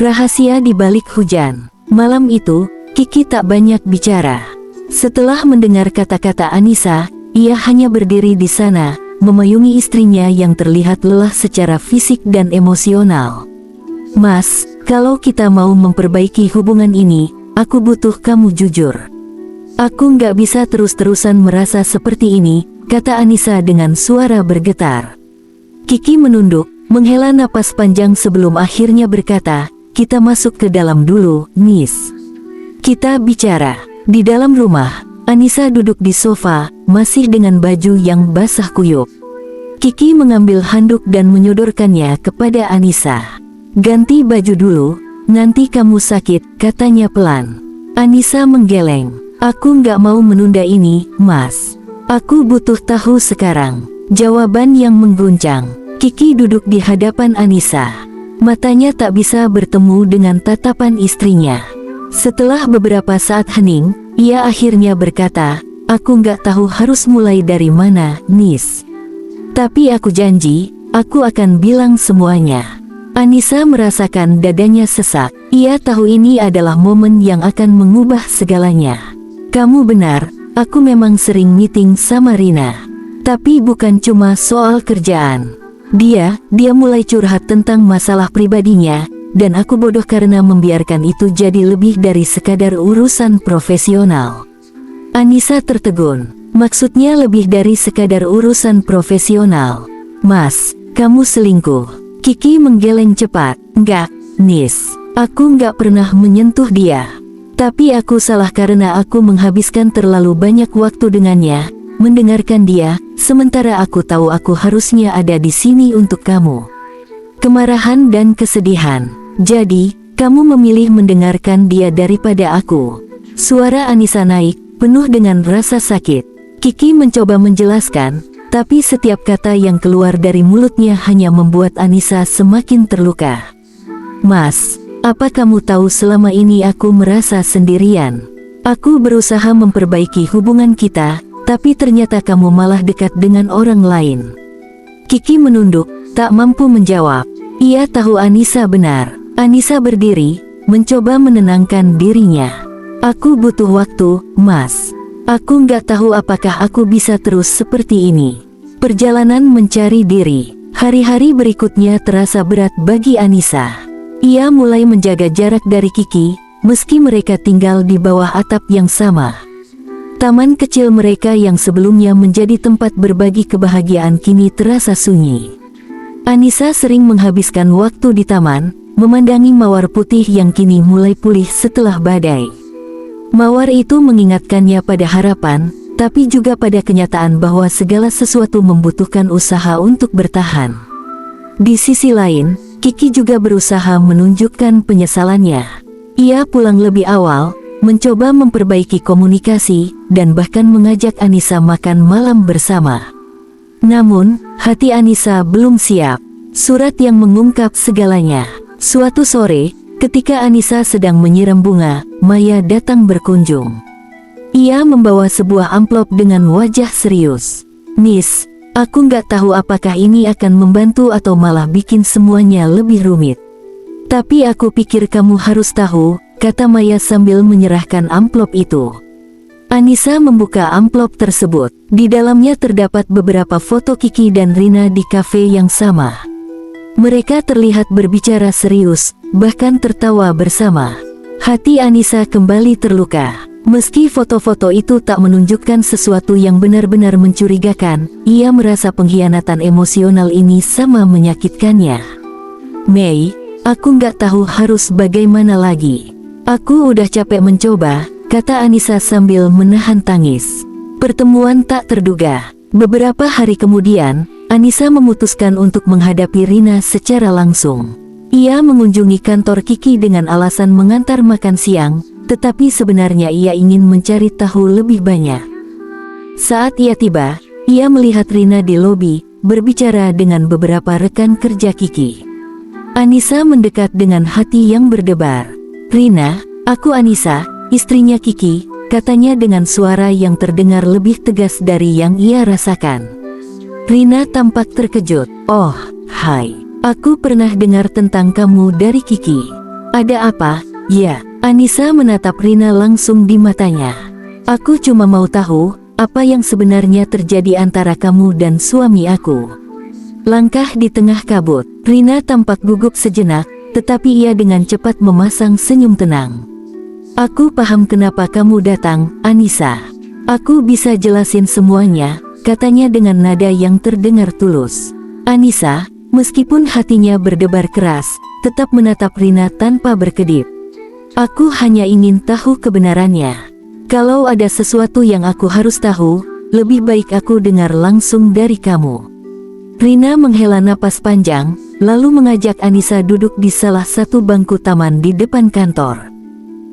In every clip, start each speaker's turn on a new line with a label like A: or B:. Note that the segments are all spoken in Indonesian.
A: Rahasia di balik hujan. Malam itu, Kiki tak banyak bicara. Setelah mendengar kata-kata Anissa, ia hanya berdiri di sana, memayungi istrinya yang terlihat lelah secara fisik dan emosional. "Mas, kalau kita mau memperbaiki hubungan ini, aku butuh kamu jujur. Aku nggak bisa terus-terusan merasa seperti ini," kata Anissa dengan suara bergetar. Kiki menunduk, menghela napas panjang sebelum akhirnya berkata, "Kita masuk ke dalam dulu, Miss. Kita bicara." Di dalam rumah, Anissa duduk di sofa, masih dengan baju yang basah kuyup. Kiki mengambil handuk dan menyodorkannya kepada Anissa. "Ganti baju dulu, nanti kamu sakit," katanya pelan. Anissa menggeleng. "Aku nggak mau menunda ini, Mas. Aku butuh tahu sekarang." Jawaban yang mengguncang. Kiki duduk di hadapan Anissa. Matanya tak bisa bertemu dengan tatapan istrinya. Setelah beberapa saat hening, ia akhirnya berkata, "Aku nggak tahu harus mulai dari mana, Miss. Tapi aku janji, aku akan bilang semuanya." Anissa merasakan dadanya sesak. Ia tahu ini adalah momen yang akan mengubah segalanya. "Kamu benar, aku memang sering meeting sama Rina. Tapi bukan cuma soal kerjaan. Dia mulai curhat tentang masalah pribadinya, dan aku bodoh karena membiarkan itu jadi lebih dari sekadar urusan profesional." Anissa tertegun. "Maksudnya lebih dari sekadar urusan profesional? Mas, kamu selingkuh?" Kiki menggeleng cepat. "Enggak, Miss. Aku nggak pernah menyentuh dia. Tapi aku salah karena aku menghabiskan terlalu banyak waktu dengannya, mendengarkan dia, sementara aku tahu aku harusnya ada di sini untuk kamu." Kemarahan dan kesedihan. "Jadi, kamu memilih mendengarkan dia daripada aku?" Suara Anissa naik, penuh dengan rasa sakit. Kiki mencoba menjelaskan, tapi setiap kata yang keluar dari mulutnya hanya membuat Anissa semakin terluka. "Mas, apa kamu tahu selama ini aku merasa sendirian? Aku berusaha memperbaiki hubungan kita, tapi ternyata kamu malah dekat dengan orang lain." Kiki menunduk, tak mampu menjawab. Ia tahu Anissa benar. Anissa berdiri, mencoba menenangkan dirinya. "Aku butuh waktu, Mas. Aku nggak tahu apakah aku bisa terus seperti ini." Perjalanan mencari diri. Hari-hari berikutnya terasa berat bagi Anissa. Ia mulai menjaga jarak dari Kiki, meski mereka tinggal di bawah atap yang sama. Taman kecil mereka yang sebelumnya menjadi tempat berbagi kebahagiaan kini terasa sunyi. Anissa sering menghabiskan waktu di taman, memandangi mawar putih yang kini mulai pulih setelah badai. Mawar itu mengingatkannya pada harapan, tapi juga pada kenyataan bahwa segala sesuatu membutuhkan usaha untuk bertahan. Di sisi lain, Kiki juga berusaha menunjukkan penyesalannya. Ia pulang lebih awal, mencoba memperbaiki komunikasi, dan bahkan mengajak Anissa makan malam bersama. Namun, hati Anissa belum siap. Surat yang mengungkap segalanya. Suatu sore, ketika Anissa sedang menyiram bunga, Maya datang berkunjung. Ia membawa sebuah amplop dengan wajah serius. "Miss, aku nggak tahu apakah ini akan membantu atau malah bikin semuanya lebih rumit. Tapi aku pikir kamu harus tahu," kata Maya sambil menyerahkan amplop itu. Anissa membuka amplop tersebut. Di dalamnya terdapat beberapa foto Kiki dan Rina di kafe yang sama. Mereka terlihat berbicara serius, bahkan tertawa bersama. Hati Anissa kembali terluka. Meski foto-foto itu tak menunjukkan sesuatu yang benar-benar mencurigakan, ia merasa pengkhianatan emosional ini sama menyakitkannya. "Mei, aku nggak tahu harus bagaimana lagi. Aku udah capek mencoba," kata Anissa sambil menahan tangis. Pertemuan tak terduga. Beberapa hari kemudian, Anissa memutuskan untuk menghadapi Rina secara langsung. Ia mengunjungi kantor Kiki dengan alasan mengantar makan siang, tetapi sebenarnya ia ingin mencari tahu lebih banyak. Saat ia tiba, ia melihat Rina di lobi, berbicara dengan beberapa rekan kerja Kiki. Anissa mendekat dengan hati yang berdebar. "Rina, aku Anissa, istrinya Kiki," katanya dengan suara yang terdengar lebih tegas dari yang ia rasakan. Rina tampak terkejut. "Oh, hai. Aku pernah dengar tentang kamu dari Kiki. Ada apa? Ya, Anissa menatap Rina langsung di matanya. Aku cuma mau tahu, apa yang sebenarnya terjadi antara kamu dan suami aku. Langkah di tengah kabut, Rina tampak gugup sejenak, tetapi ia dengan cepat memasang senyum tenang. Aku paham kenapa kamu datang, Anissa. Aku bisa jelasin semuanya, katanya dengan nada yang terdengar tulus. Anissa, meskipun hatinya berdebar keras, tetap menatap Rina tanpa berkedip. Aku hanya ingin tahu kebenarannya. Kalau ada sesuatu yang aku harus tahu, lebih baik aku dengar langsung dari kamu. Rina menghela napas panjang, lalu mengajak Anissa duduk di salah satu bangku taman di depan kantor.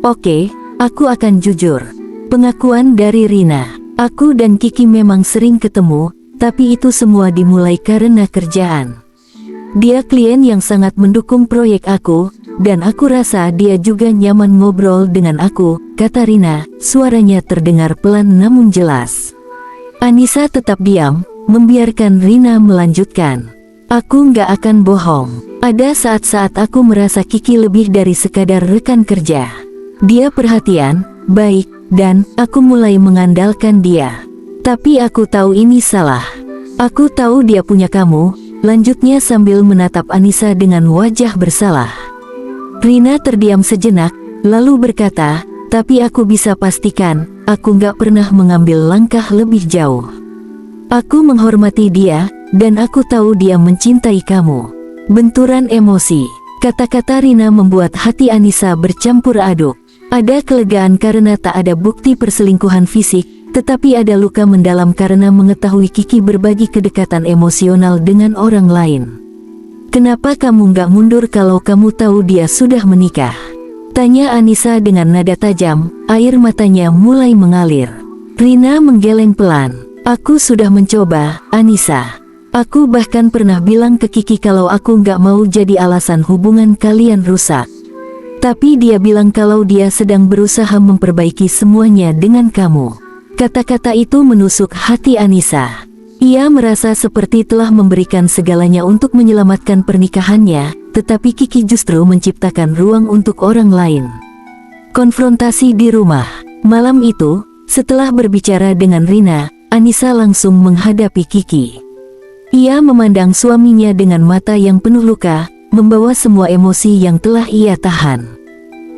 A: Oke, aku akan jujur. Pengakuan dari Rina. Aku dan Kiki memang sering ketemu, tapi itu semua dimulai karena kerjaan. Dia klien yang sangat mendukung proyek aku, dan aku rasa dia juga nyaman ngobrol dengan aku, kata Rina, suaranya terdengar pelan namun jelas. Anissa tetap diam, membiarkan Rina melanjutkan. Aku nggak akan bohong. Ada saat-saat aku merasa Kiki lebih dari sekadar rekan kerja. Dia perhatian, baik, dan aku mulai mengandalkan dia. Tapi aku tahu ini salah. Aku tahu dia punya kamu, lanjutnya sambil menatap Anissa dengan wajah bersalah. Rina terdiam sejenak, lalu berkata, tapi aku bisa pastikan, aku nggak pernah mengambil langkah lebih jauh. Aku menghormati dia, dan aku tahu dia mencintai kamu. Benturan emosi. Kata-kata Rina membuat hati Anissa bercampur aduk. Ada kelegaan karena tak ada bukti perselingkuhan fisik, tetapi ada luka mendalam karena mengetahui Kiki berbagi kedekatan emosional dengan orang lain. Kenapa kamu nggak mundur kalau kamu tahu dia sudah menikah? Tanya Anissa dengan nada tajam, air matanya mulai mengalir. Rina menggeleng pelan. Aku sudah mencoba, Anissa. Aku bahkan pernah bilang ke Kiki kalau aku nggak mau jadi alasan hubungan kalian rusak. Tapi dia bilang kalau dia sedang berusaha memperbaiki semuanya dengan kamu. Kata-kata itu menusuk hati Anissa. Ia merasa seperti telah memberikan segalanya untuk menyelamatkan pernikahannya, tetapi Kiki justru menciptakan ruang untuk orang lain. Konfrontasi di rumah. Malam itu, setelah berbicara dengan Rina, Anissa langsung menghadapi Kiki. Ia memandang suaminya dengan mata yang penuh luka, membawa semua emosi yang telah ia tahan.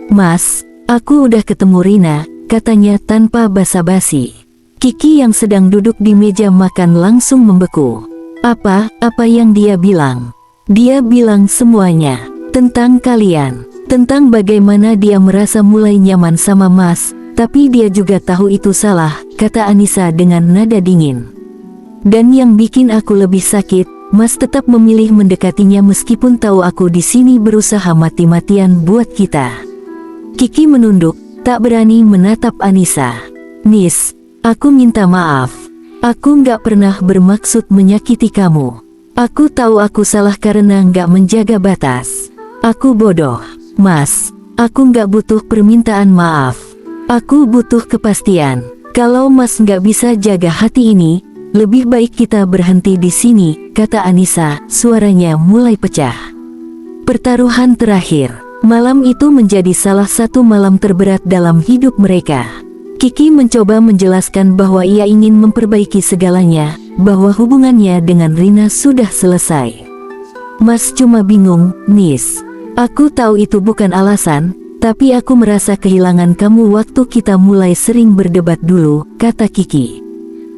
A: Mas, aku udah ketemu Rina, katanya tanpa basa-basi. Kiki yang sedang duduk di meja makan langsung membeku. Apa yang dia bilang? Dia bilang semuanya, tentang kalian, tentang bagaimana dia merasa mulai nyaman sama Mas, tapi dia juga tahu itu salah, kata Anissa dengan nada dingin. Dan yang bikin aku lebih sakit, Mas tetap memilih mendekatinya meskipun tahu aku di sini berusaha mati-matian buat kita. Kiki menunduk, tak berani menatap Anissa. Nis, aku minta maaf. Aku nggak pernah bermaksud menyakiti kamu. Aku tahu aku salah karena nggak menjaga batas. Aku bodoh, Mas. Aku nggak butuh permintaan maaf. Aku butuh kepastian. Kalau Mas nggak bisa jaga hati ini, lebih baik kita berhenti di sini, kata Anissa, suaranya mulai pecah. Pertaruhan terakhir. Malam itu menjadi salah satu malam terberat dalam hidup mereka. Kiki mencoba menjelaskan bahwa ia ingin memperbaiki segalanya, bahwa hubungannya dengan Rina sudah selesai. Mas cuma bingung, Nis. Aku tahu itu bukan alasan, tapi aku merasa kehilangan kamu waktu kita mulai sering berdebat dulu, kata Kiki.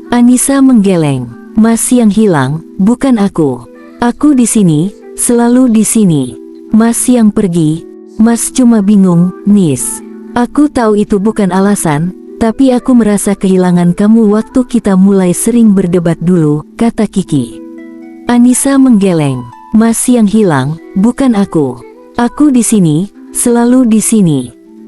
A: Anissa menggeleng. Mas yang hilang, bukan aku. Aku di sini, selalu di sini. Mas yang pergi, Mas cuma bingung, Nis. Aku tahu itu bukan alasan, tapi aku merasa kehilangan kamu waktu kita mulai sering berdebat dulu, kata Kiki. Anissa menggeleng. Mas yang hilang, bukan aku. Aku di sini, selalu di sini.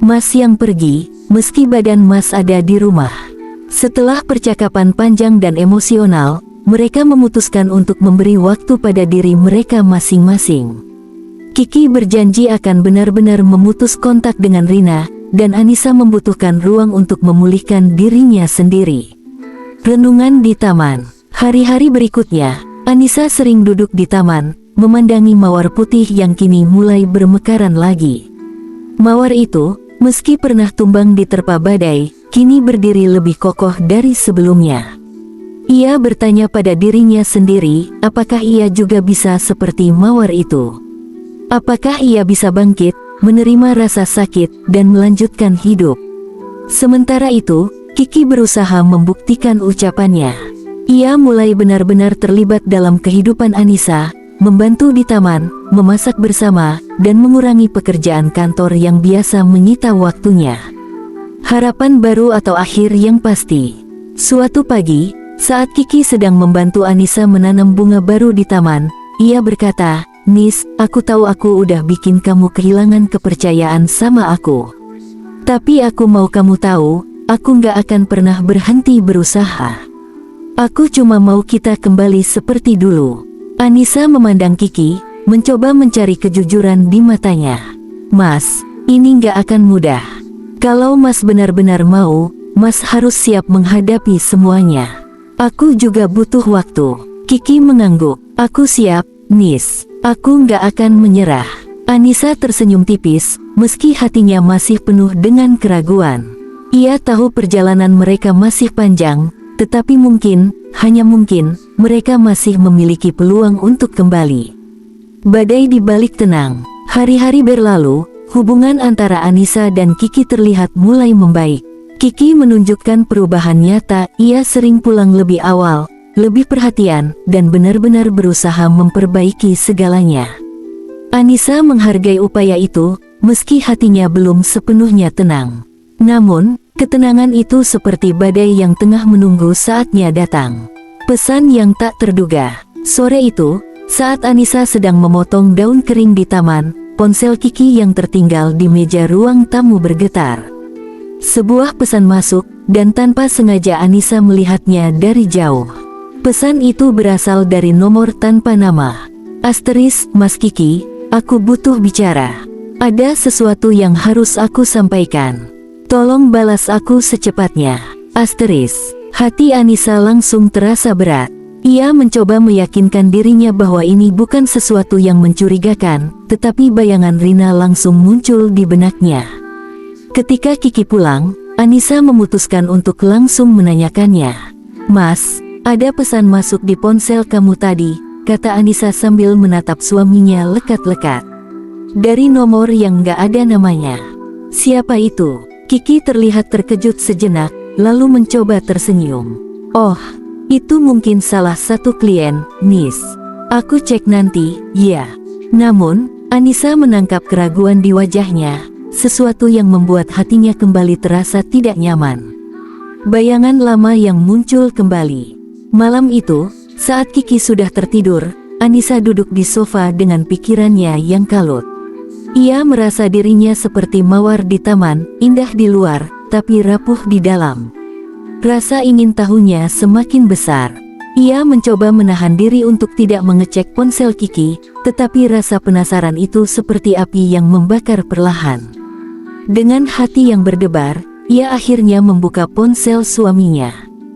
A: Mas yang pergi, meski badan Mas ada di rumah. Setelah percakapan panjang dan emosional, mereka memutuskan untuk memberi waktu pada diri mereka masing-masing. Kiki berjanji akan benar-benar memutus kontak dengan Rina, dan Anissa membutuhkan ruang untuk memulihkan dirinya sendiri. Renungan di taman. Hari-hari berikutnya, Anissa sering duduk di taman, memandangi mawar putih yang kini mulai bermekaran lagi. Mawar itu, meski pernah tumbang diterpa badai, kini berdiri lebih kokoh dari sebelumnya. Ia bertanya pada dirinya sendiri, apakah ia juga bisa seperti mawar itu? Apakah ia bisa bangkit, menerima rasa sakit, dan melanjutkan hidup? Sementara itu, Kiki berusaha membuktikan ucapannya. Ia mulai benar-benar terlibat dalam kehidupan Anissa, membantu di taman, memasak bersama, dan mengurangi pekerjaan kantor yang biasa menyita waktunya. Harapan baru atau akhir yang pasti. Suatu pagi, saat Kiki sedang membantu Anissa menanam bunga baru di taman, ia berkata, "Nis, aku tahu aku udah bikin kamu kehilangan kepercayaan sama aku. Tapi aku mau kamu tahu, aku gak akan pernah berhenti berusaha. Aku cuma mau kita kembali seperti dulu." Anissa memandang Kiki, mencoba mencari kejujuran di matanya. "Mas, ini gak akan mudah. Kalau Mas benar-benar mau, Mas harus siap menghadapi semuanya. Aku juga butuh waktu." Kiki mengangguk. "Aku siap, Nis. Aku gak akan menyerah." Anissa tersenyum tipis, meski hatinya masih penuh dengan keraguan. Ia tahu perjalanan mereka masih panjang, tetapi mungkin, hanya mungkin, mereka masih memiliki peluang untuk kembali. Badai di balik tenang. Hari-hari berlalu, hubungan antara Anissa dan Kiki terlihat mulai membaik. Kiki menunjukkan perubahan nyata, ia sering pulang lebih awal, lebih perhatian, dan benar-benar berusaha memperbaiki segalanya. Anissa menghargai upaya itu, meski hatinya belum sepenuhnya tenang. Namun, ketenangan itu seperti badai yang tengah menunggu saatnya datang. Pesan yang tak terduga. Sore itu, saat Anissa sedang memotong daun kering di taman, ponsel Kiki yang tertinggal di meja ruang tamu bergetar. Sebuah pesan masuk, dan tanpa sengaja Anissa melihatnya dari jauh. Pesan itu berasal dari nomor tanpa nama. Asteris, "Mas Kiki, aku butuh bicara. Ada sesuatu yang harus aku sampaikan. Tolong balas aku secepatnya." Asteris. Hati Anissa langsung terasa berat. Ia mencoba meyakinkan dirinya bahwa ini bukan sesuatu yang mencurigakan, tetapi bayangan Rina langsung muncul di benaknya. Ketika Kiki pulang, Anissa memutuskan untuk langsung menanyakannya. "Mas, ada pesan masuk di ponsel kamu tadi," kata Anissa sambil menatap suaminya lekat-lekat. "Dari nomor yang gak ada namanya." "Siapa itu?" Kiki terlihat terkejut sejenak, lalu mencoba tersenyum. "Oh, itu mungkin salah satu klien, Nis. Aku cek nanti, ya." Namun, Anissa menangkap keraguan di wajahnya, sesuatu yang membuat hatinya kembali terasa tidak nyaman. Bayangan lama yang muncul kembali. Malam itu, saat Kiki sudah tertidur, Anissa duduk di sofa dengan pikirannya yang kalut. Ia merasa dirinya seperti mawar di taman, indah di luar, tapi rapuh di dalam. Rasa ingin tahunya semakin besar. Ia mencoba menahan diri untuk tidak mengecek ponsel Kiki, tetapi rasa penasaran itu seperti api yang membakar perlahan. Dengan hati yang berdebar, ia akhirnya membuka ponsel suaminya.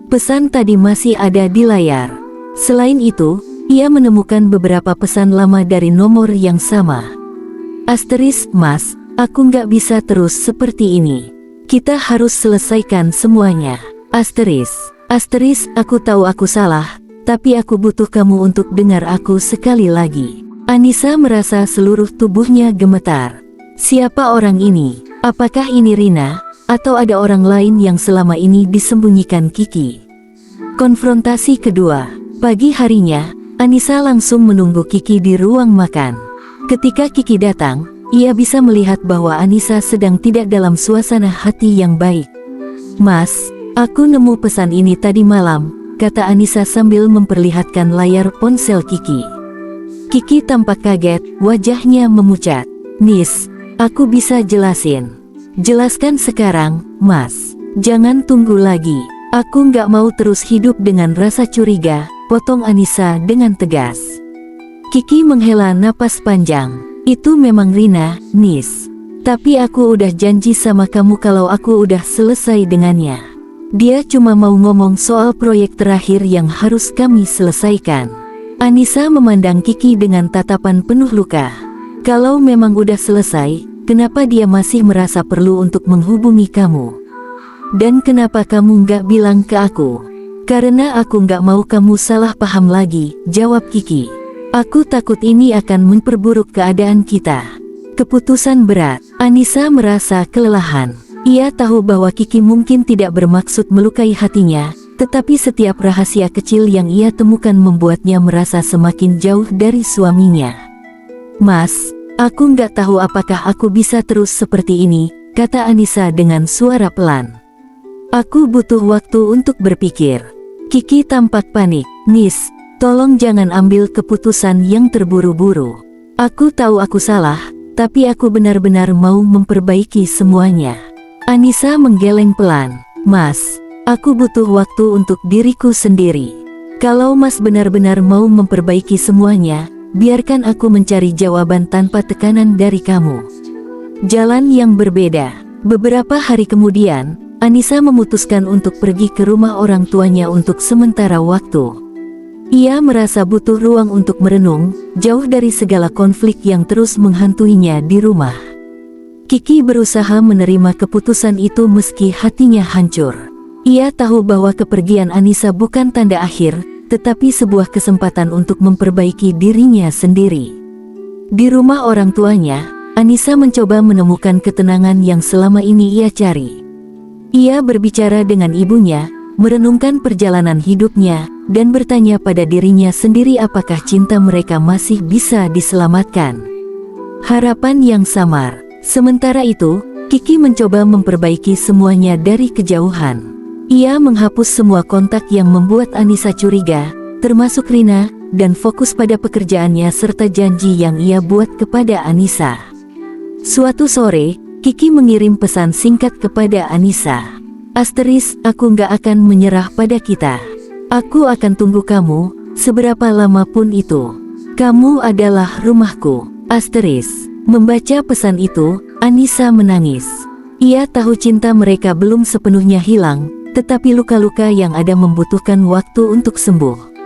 A: Pesan tadi masih ada di layar. Selain itu, ia menemukan beberapa pesan lama dari nomor yang sama. Asteris, "Mas, aku nggak bisa terus seperti ini. Kita harus selesaikan semuanya." Asteris. "Asteris, aku tahu aku salah, tapi aku butuh kamu untuk dengar aku sekali lagi." Anissa merasa seluruh tubuhnya gemetar. Siapa orang ini? Apakah ini Rina, atau ada orang lain yang selama ini disembunyikan Kiki? Konfrontasi kedua. Pagi harinya, Anissa langsung menunggu Kiki di ruang makan. Ketika Kiki datang, ia bisa melihat bahwa Anissa sedang tidak dalam suasana hati yang baik. "Mas, aku nemu pesan ini tadi malam," kata Anissa sambil memperlihatkan layar ponsel Kiki. Kiki tampak kaget, wajahnya memucat. "Nis, aku bisa jelasin." "Jelaskan sekarang, Mas. Jangan tunggu lagi. Aku nggak mau terus hidup dengan rasa curiga," potong Anissa dengan tegas. Kiki menghela napas panjang. "Itu memang Rina, Nis. Tapi aku udah janji sama kamu kalau aku udah selesai dengannya. Dia cuma mau ngomong soal proyek terakhir yang harus kami selesaikan." Anissa memandang Kiki dengan tatapan penuh luka. "Kalau memang udah selesai, kenapa dia masih merasa perlu untuk menghubungi kamu? Dan kenapa kamu nggak bilang ke aku? Karena aku nggak mau kamu salah paham lagi, jawab Kiki. Aku takut ini akan memperburuk keadaan kita. Keputusan berat. Anissa merasa kelelahan. Ia tahu bahwa Kiki mungkin tidak bermaksud melukai hatinya, tetapi setiap rahasia kecil yang ia temukan membuatnya merasa semakin jauh dari suaminya. Mas, aku nggak tahu apakah aku bisa terus seperti ini, kata Anissa dengan suara pelan. Aku butuh waktu untuk berpikir. Kiki tampak panik. Nis, tolong jangan ambil keputusan yang terburu-buru. Aku tahu aku salah, tapi aku benar-benar mau memperbaiki semuanya. Anissa menggeleng pelan. Mas, aku butuh waktu untuk diriku sendiri. Kalau Mas benar-benar mau memperbaiki semuanya, biarkan aku mencari jawaban tanpa tekanan dari kamu. Jalan yang berbeda. Beberapa hari kemudian, Anissa memutuskan untuk pergi ke rumah orang tuanya untuk sementara waktu. Ia merasa butuh ruang untuk merenung, jauh dari segala konflik yang terus menghantuinya di rumah. Kiki berusaha menerima keputusan itu meski hatinya hancur. Ia tahu bahwa kepergian Anissa bukan tanda akhir, tetapi sebuah kesempatan untuk memperbaiki dirinya sendiri. Di rumah orang tuanya, Anissa mencoba menemukan ketenangan yang selama ini ia cari. Ia berbicara dengan ibunya, merenungkan perjalanan hidupnya, dan bertanya pada dirinya sendiri apakah cinta mereka masih bisa diselamatkan. Harapan yang samar. Sementara itu, Kiki mencoba memperbaiki semuanya dari kejauhan. Ia menghapus semua kontak yang membuat Anissa curiga, termasuk Rina, dan fokus pada pekerjaannya serta janji yang ia buat kepada Anissa. Suatu sore, Kiki mengirim pesan singkat kepada Anissa. Asteris, aku nggak akan menyerah pada kita. Aku akan tunggu kamu, seberapa lama pun itu. Kamu adalah rumahku. Asteris. Membaca pesan itu, Anissa menangis. Ia tahu cinta mereka belum sepenuhnya hilang, tetapi luka-luka yang ada membutuhkan waktu untuk sembuh.